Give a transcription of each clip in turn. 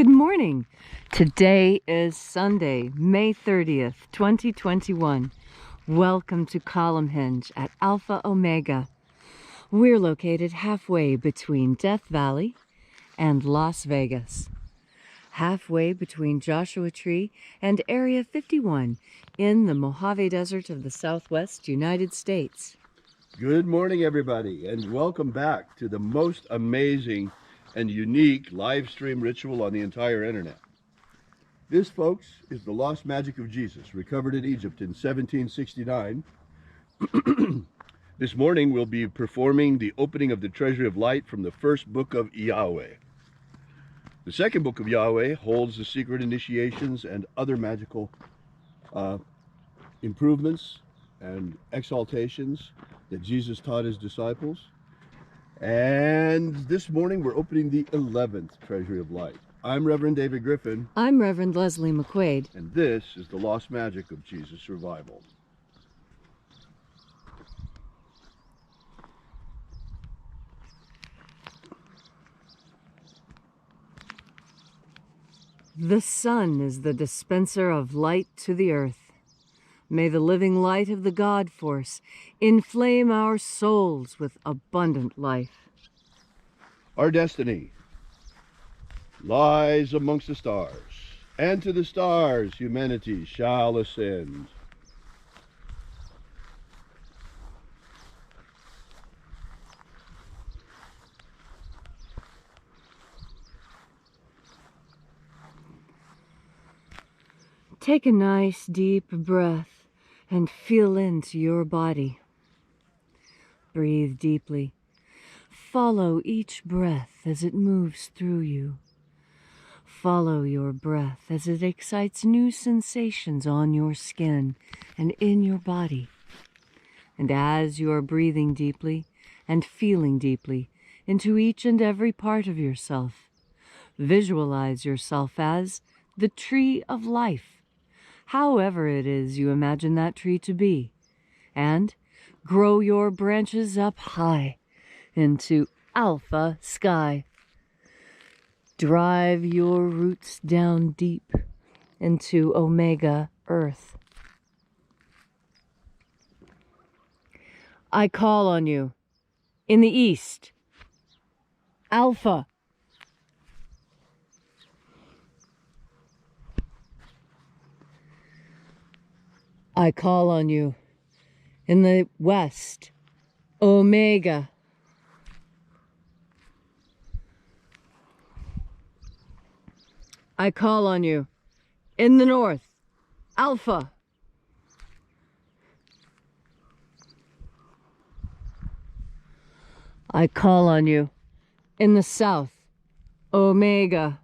Good morning. Today is Sunday, May 30th, 2021. Welcome to Column Hinge at Alpha Omega. We're located halfway between Death Valley and Las Vegas. Halfway between Joshua Tree and Area 51 in the Mojave Desert of the Southwest United States. Good morning, everybody, and welcome back to the most amazing and unique live stream ritual on the entire internet. This, folks, is the lost magic of Jesus, recovered in Egypt in 1769. This morning we'll be performing the opening of the Treasury of Light from the first book of Yahweh. The second book of Yahweh holds the secret initiations and other magical improvements and exaltations that Jesus taught his disciples. And this morning we're opening the 11th Treasury of Light. I'm Reverend David Griffin. I'm Reverend Leslie McQuaid. And this is the lost magic of Jesus' revival. The sun is the dispenser of light to the earth. May the living light of the God Force inflame our souls with abundant life. Our destiny lies amongst the stars, and to the stars humanity shall ascend. Take a nice deep breath and feel into your body. Breathe deeply. Follow each breath as it moves through you. Follow your breath as it excites new sensations on your skin and in your body. And as you are breathing deeply and feeling deeply into each and every part of yourself, visualize yourself as the tree of life, however it is you imagine that tree to be, and grow your branches up high into alpha sky. Drive your roots down deep into omega earth. I call on you in the east, alpha. I call on you in the west, omega. I call on you in the north, alpha. I call on you in the south, omega.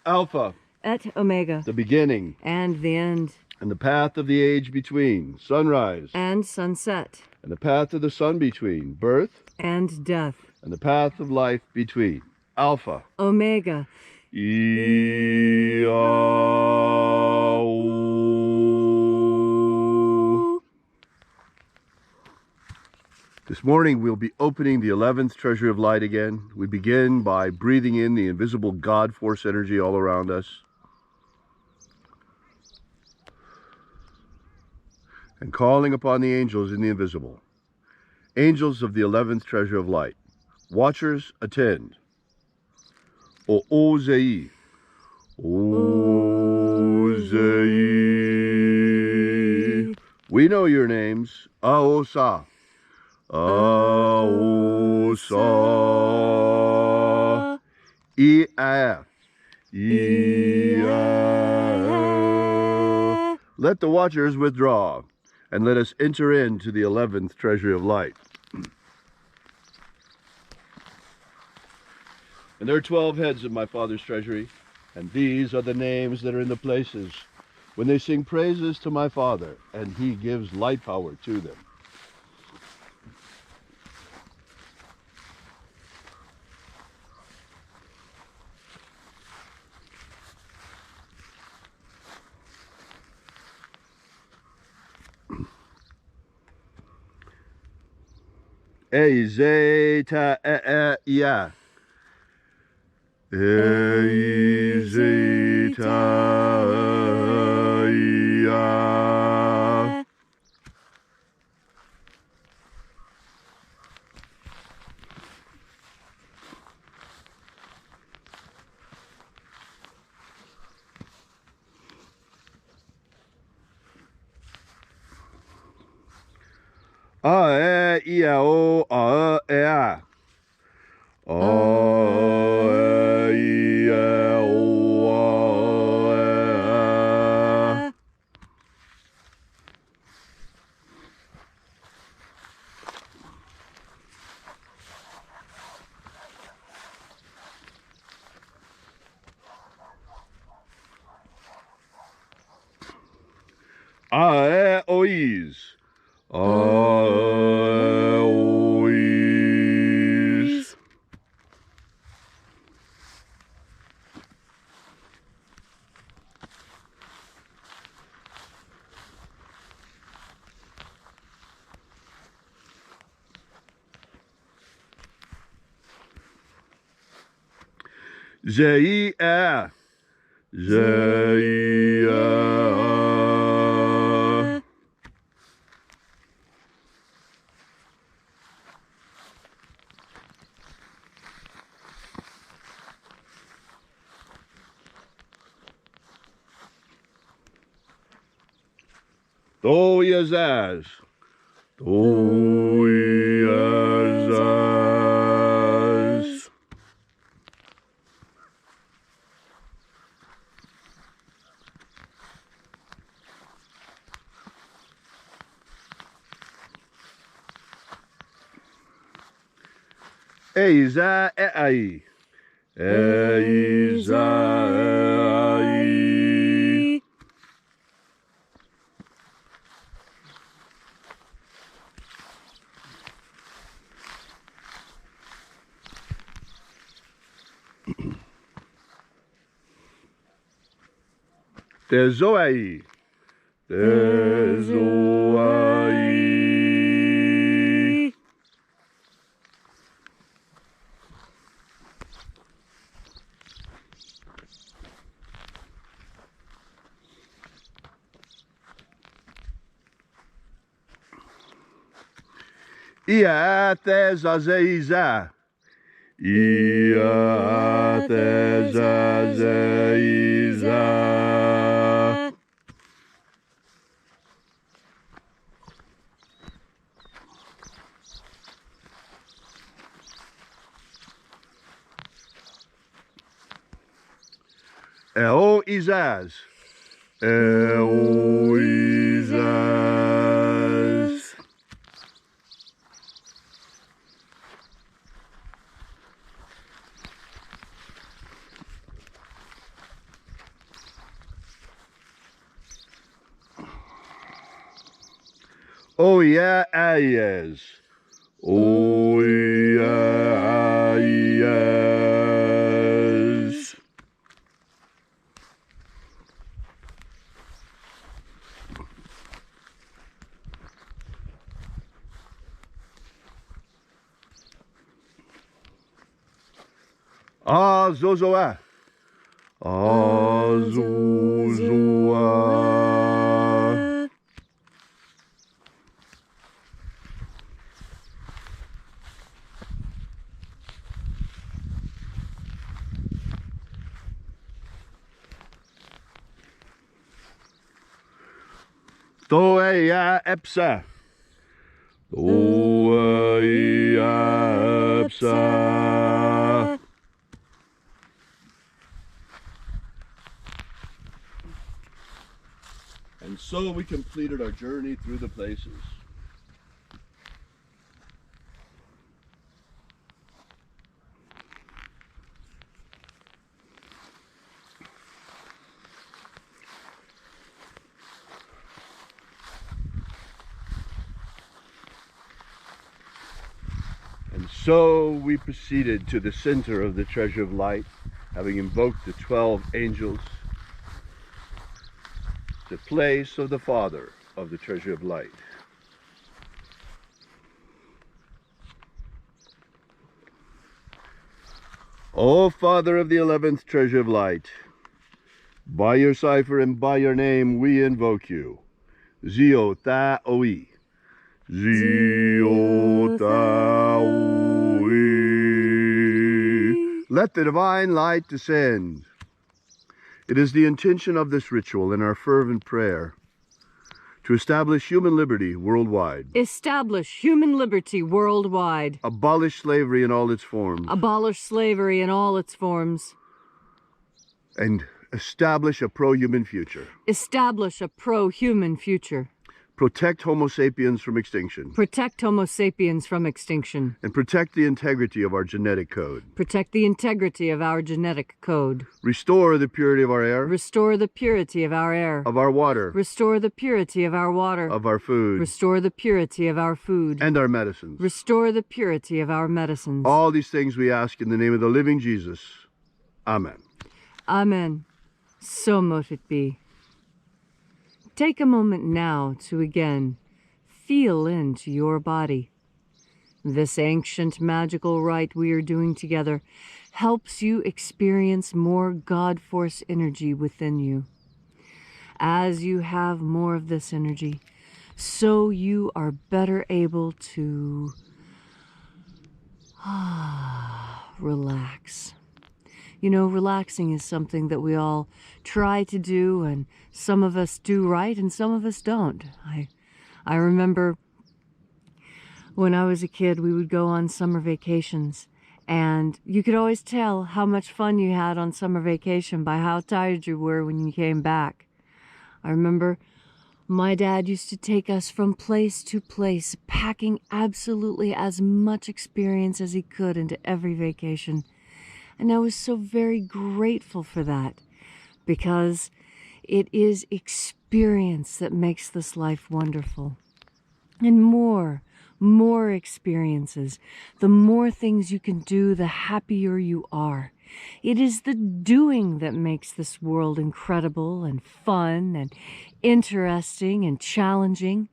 Alpha, et omega, the beginning and the end, and the path of the age between, sunrise and sunset, and the path of the sun between, birth and death, and the path of life between, Alpha, omega. This morning we'll be opening the 11th Treasury of Light again. We begin by breathing in the invisible God Force energy all around us, and calling upon the angels in the invisible. Angels of the 11th Treasury of Light, watchers attend. O-O-Zei, O-Zei. We know your names. Aosa, Aosa, E-A, E-A. Let the watchers withdraw, and let us enter into the 11th Treasury of Light. And there are 12 heads of my Father's treasury, and these are the names that are in the places when they sing praises to my Father, and he gives light power to them. A zeta e ya. A zeta ya. A e I o a e a. A e I o a e a. A e o is. A e o is. Zei a. Zei a. Do yazaz. Do yazaz. Eiza e ai. Eiza e ai. Tezoai. Tezoai. Ia tezazeiza. Ia tezazeiza. Eo izaz. Eo izaz. O yeah, ayes. O yeah, ayes. Ah, zozoa. Ah, zozoa. Toeia epsa. Toeia epsa. And so we completed our journey through the places. And so we proceeded to the center of the Treasure of Light, having invoked the 12 angels, the place of the Father of the Treasure of Light. O Father of the 11th treasure of light, by your cipher and by your name we invoke you. Zio Ta Oi. Zio Ta Oi. Let the divine light descend. It is the intention of this ritual and our fervent prayer to establish human liberty worldwide. Establish human liberty worldwide. Abolish slavery in all its forms. Abolish slavery in all its forms. And establish a pro-human future. Establish a pro-human future. Protect Homo sapiens from extinction. Protect Homo sapiens from extinction. And protect the integrity of our genetic code. Protect the integrity of our genetic code. Restore the purity of our air. Restore the purity of our air. Of our water. Restore the purity of our water. Of our food. Restore the purity of our food. And our medicines. Restore the purity of our medicines. All these things we ask in the name of the living Jesus. Amen. Amen. So mote it be. Take a moment now to again feel into your body. This ancient magical rite we are doing together helps you experience more God Force energy within you. As you have more of this energy, so you are better able to relax. You know, relaxing is something that we all try to do, and some of us do right and some of us don't. I remember when I was a kid, we would go on summer vacations, and you could always tell how much fun you had on summer vacation by how tired you were when you came back. I remember my dad used to take us from place to place, packing absolutely as much experience as he could into every vacation. And I was so very grateful for that, because it is experience that makes this life wonderful. And more experiences, the more things you can do, the happier you are. It is the doing that makes this world incredible and fun and interesting and challenging.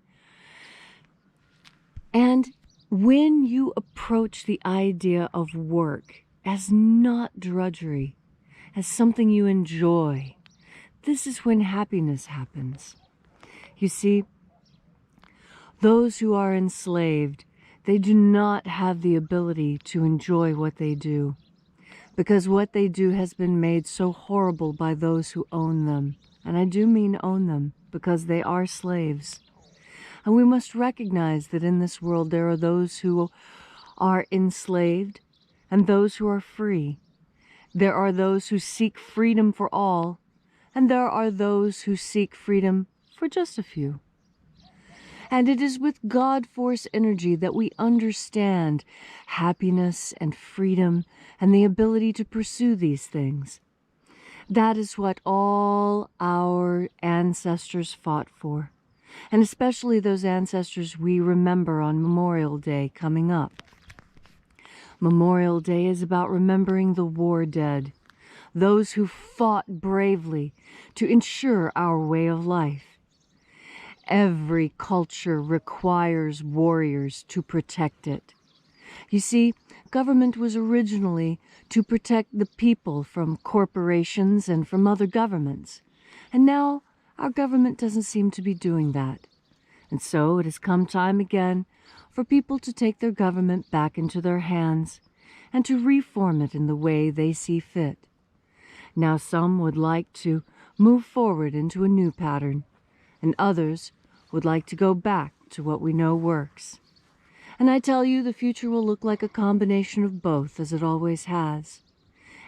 And when you approach the idea of work as not drudgery, as something you enjoy, this is when happiness happens. You see, those who are enslaved, they do not have the ability to enjoy what they do, because what they do has been made so horrible by those who own them. And I do mean own them, because they are slaves. And we must recognize that in this world there are those who are enslaved and those who are free. There are those who seek freedom for all, and there are those who seek freedom for just a few. And it is with God Force energy that we understand happiness and freedom and the ability to pursue these things. That is what all our ancestors fought for, and especially those ancestors we remember on Memorial Day coming up. Memorial Day is about remembering the war dead, those who fought bravely to ensure our way of life. Every culture requires warriors to protect it. You see, government was originally to protect the people from corporations and from other governments. And now our government doesn't seem to be doing that. And so it has come time again for people to take their government back into their hands and to reform it in the way they see fit. Now some would like to move forward into a new pattern, and others would like to go back to what we know works. And I tell you, the future will look like a combination of both, as it always has.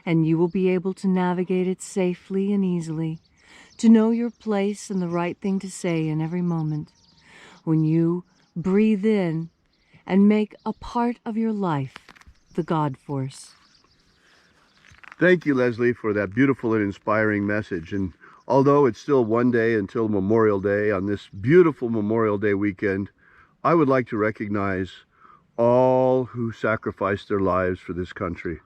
And you will be able to navigate it safely and easily, to know your place and the right thing to say in every moment, when you breathe in and make a part of your life the God Force. Thank you, Leslie, for that beautiful and inspiring message. And although it's still one day until Memorial Day, on this beautiful Memorial Day weekend, I would like to recognize all who sacrificed their lives for this country.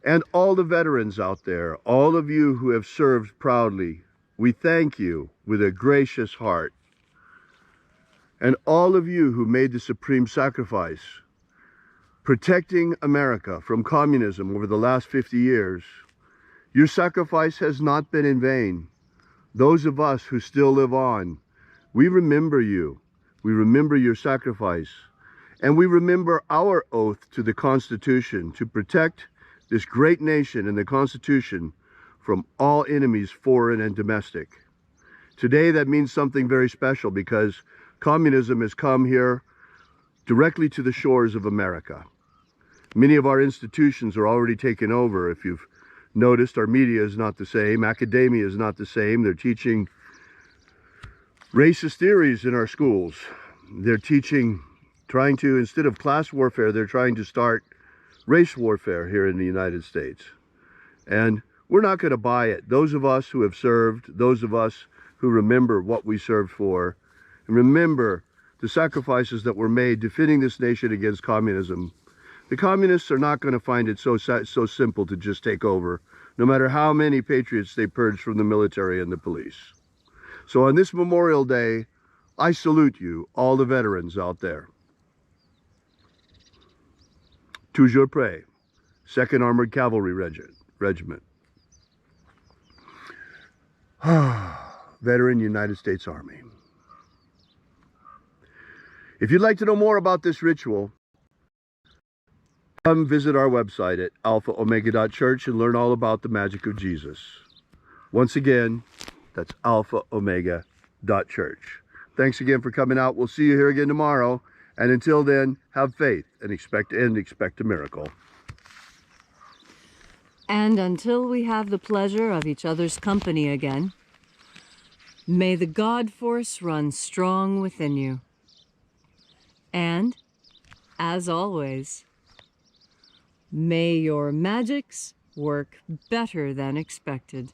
And all the veterans out there, all of you who have served proudly, we thank you with a gracious heart. And all of you who made the supreme sacrifice, protecting America from communism over the last 50 years. Your sacrifice has not been in vain. Those of us who still live on, we remember you. We remember your sacrifice. And we remember our oath to the Constitution to protect this great nation and the Constitution from all enemies, foreign and domestic. Today that means something very special because communism has come here directly to the shores of America. Many of our institutions are already taken over. If you've noticed, our media is not the same. Academia is not the same. They're teaching racist theories in our schools. They're trying to, instead of class warfare, they're trying to start race warfare here in the United States. And we're not going to buy it. Those of us who have served, those of us who remember what we served for, and remember the sacrifices that were made defending this nation against communism. The communists are not going to find it so simple to just take over, no matter how many patriots they purge from the military and the police. So on this Memorial Day, I salute you, all the veterans out there. Toujours prêt, 2nd Armored Cavalry Regiment. Veteran United States Army. If you'd like to know more about this ritual, come visit our website at alphaomega.church and learn all about the magic of Jesus. Once again, that's alphaomega.church. Thanks again for coming out. We'll see you here again tomorrow. And until then, have faith and expect a miracle. And until we have the pleasure of each other's company again, may the God force run strong within you. And, as always, may your magics work better than expected.